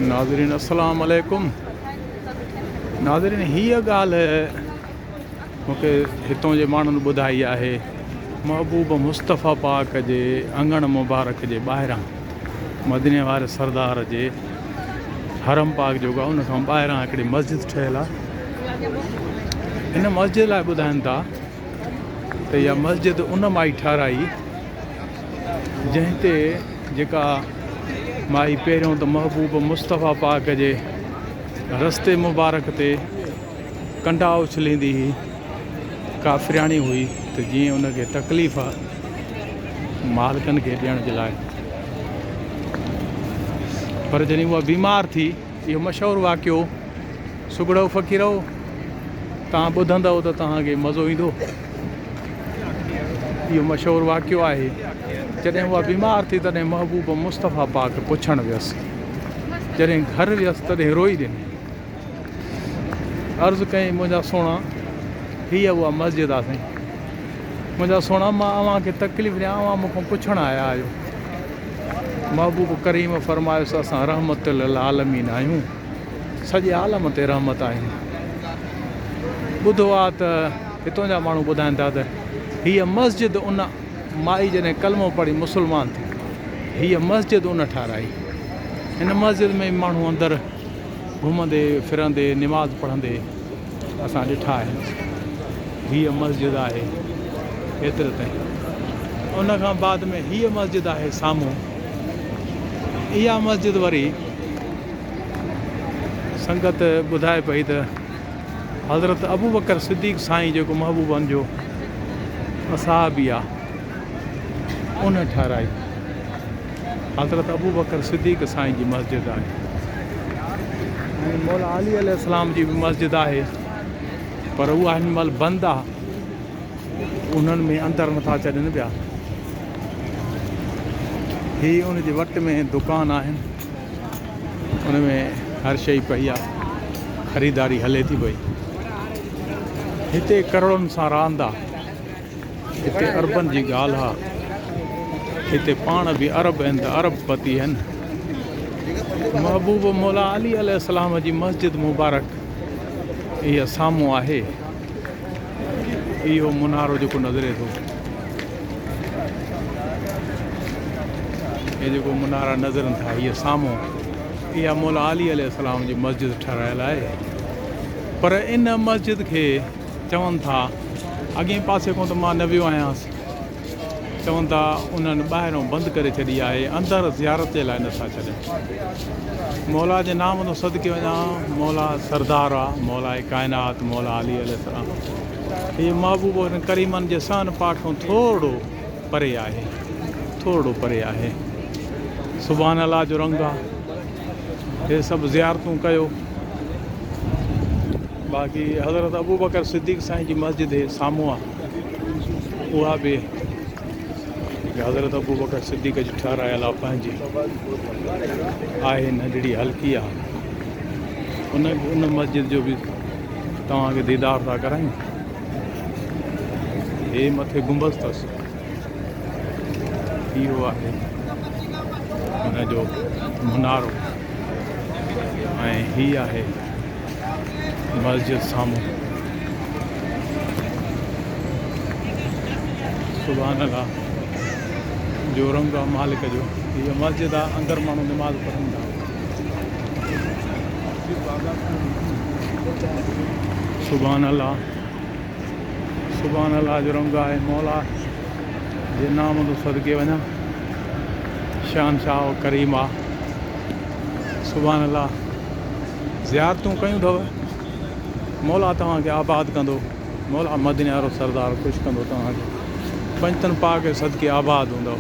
नाज़रीन अस्सलाम वालेकुम। नाज़रीन हीअ ॻाल्हि मूंखे हितों जे माण्हुनि ॿुधाई आहे। महबूब मुस्तफ़ा पाक जे अंगण मुबारक जे ॿाहिरां मदीने वारे सरदार जे हरम पाक जो उन खां ॿाहिरां हिकिड़ी मस्जिद ठहियलु आहे। इन मस्जिद लाइ ॿुधाइनि था त इहा मस्जिद उन माई ठाराई जंहिं ते जेका माई पहिरियों त महबूब मुस्तफ़ा पाक जे रस्ते मुबारक ते कंडा उछलींदी हुई, काफ़िराणी हुई त जीअं उनखे तकलीफ़ आहे मालिकनि खे ॾियण जे लाइ। पर जॾहिं उहा बीमार थी, इहो मशहूरु वाक़ियो सुगड़ो फ़क़ीरो तव्हां ॿुधंदव त तव्हांखे मज़ो ईंदो। इहो मशहूरु वाक़ियो आहे। जॾहिं उहा बीमार थी तॾहिं महबूब मुस्तफ़ा पाक पुछणु वियसि। जॾहिं घर वियसि तॾहिं रोई ॾिनी। अर्ज़ु कई, मुंहिंजा सोणा, हीअ उहा मस्जिद आहे साईं। मुंहिंजा सोणा, मां अव्हांखे तकलीफ़ ॾियां, अव्हां मूंखां पुछणु आया आहियो। महबूब करीम फरमायोसि, असां रहमत लिल आलमीन आहियूं, सॼे आलम ते रहमत आहियूं। ॿुधो आहे त हितां जा माण्हू ॿुधाइनि था त हीअ मस्जिद उन माई जॾहिं कलमो पढ़ी मुस्लमान थी, हीअ मस्जिद उन ठाराई। हिन मस्जिद में माण्हू अंदरि घुमंदे फिरंदे निमाज़ पढ़ंदे असां ॾिठा आहिनि। हीअ मस्जिद आहे एतिरे ताईं। उन खां बाद में हीअ मस्जिद आहे साम्हूं। इहा मस्जिद वरी संगत ॿुधाए पई त हज़रत अबू बकर सिद्दीक़ साईं जेको महबूबनि जो असहाबी आहे, उन ठाराई। हज़रत अबू बकर सिद्दीक़ साईं जी मस्जिद आहे। ऐं मौला अली अलैहिस्सलाम जी बि मस्जिद आहे, पर उहा हिन महिल बंदि आहे। उन्हनि में अंदरि नथा अचनि पिया। हीअ उनजे वट में दुकान आहिनि, उन में हर शइ पई आहे, ख़रीदारी हले थी पई। हिते करोड़नि सां रांद आहे। हिते अरबनि जी ॻाल्हि आहे। हिते पाण बि अरब आहिनि त अरबपति आहिनि। महबूब मौला अली अलैहिस्सलाम जी मस्जिद मुबारक इहा साम्हूं आहे। इहो मुनारो जेको नज़रे थो, इहे जेको मुनारा नज़रनि था, इहा साम्हूं इहा मौला अली अलैहिस्सलाम जी मस्जिद ठारायल आहे। पर इन मस्जिद खे चवनि था, अॻे पासे खां त मां न वियो आहियां, चवनि था उन्हनि ॿाहिरों बंदि करे छॾी आहे, अंदरि ज़ियारत जे लाइ नथा छॾनि। मौला जे नाम तो सदके वञा, मौला सरदार आहे, मौला काइनात, मौला अली अलैहिस्सलाम। हीअ महबूब करीमनि जे सन पाक खां थोरो परे आहे, थोरो परे आहे। सुभान अल्लाह जो रंग आहे। हे सभु ज़ियारतूं कयो। बाक़ी हज़रत अबू बकर सिद्दीक़ साईं जी मस्जिद साम्हूं आहे, उहा बि हज़रत अबू बकर सिद्दीक़ जी ठारायल आहे, पंहिंजी आहे, नंढड़ी हल्की आहे। उन मस्जिद जो बि तव्हांखे दीदार था करायूं। हे मथे गुंबज़ अथसि, इहो आहे हुनजो मुनारो, ऐं हीअ आहे मस्जिद साम्हूं। सुभान अल्लाह जो रंग आहे मालिक जो। हीअ मस्जिद आहे, अंदरि माण्हू निमाज़ पढ़नि था। सुभान अल्लाह, सुभान अल्लाह जो रंग आहे। मौला जे नाम तो सदके वञा, शहनशाह करीम आहे। सुभान अल्लाह, ज़ियारतूं कयूं अथव। मौला तव्हांखे आबाद कंदो। मौला मदीने वारो सरदार ख़ुशि कंदो तव्हांखे। पंजतन पाक सदके आबाद हूंदव।